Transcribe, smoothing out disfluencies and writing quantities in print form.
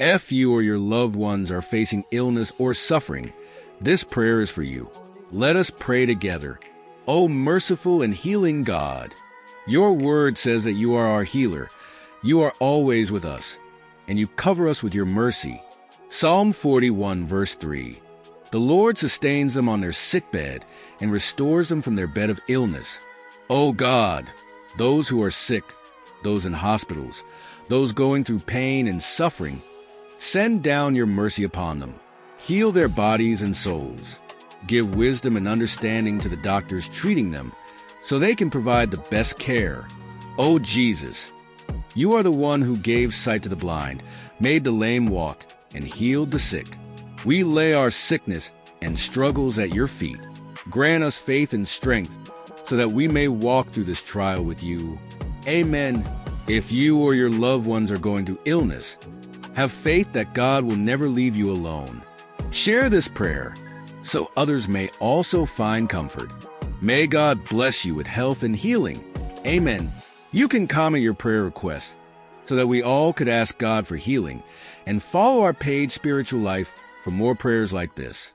If you or your loved ones are facing illness or suffering, this prayer is for you. Let us pray together. O merciful and healing God, your word says that you are our healer. You are always with us, and you cover us with your mercy. Psalm 41, verse 3. The Lord sustains them on their sickbed and restores them from their bed of illness. O God, those who are sick, those in hospitals, those going through pain and suffering, send down your mercy upon them. Heal their bodies and souls. Give wisdom and understanding to the doctors treating them so they can provide the best care. O Jesus, you are the one who gave sight to the blind, made the lame walk, and healed the sick. We lay our sickness and struggles at your feet. Grant us faith and strength so that we may walk through this trial with you. Amen. If you or your loved ones are going through illness, have faith that God will never leave you alone. Share this prayer so others may also find comfort. May God bless you with health and healing. Amen. You can comment your prayer requests so that we all could ask God for healing, and follow our page Spiritual Life for more prayers like this.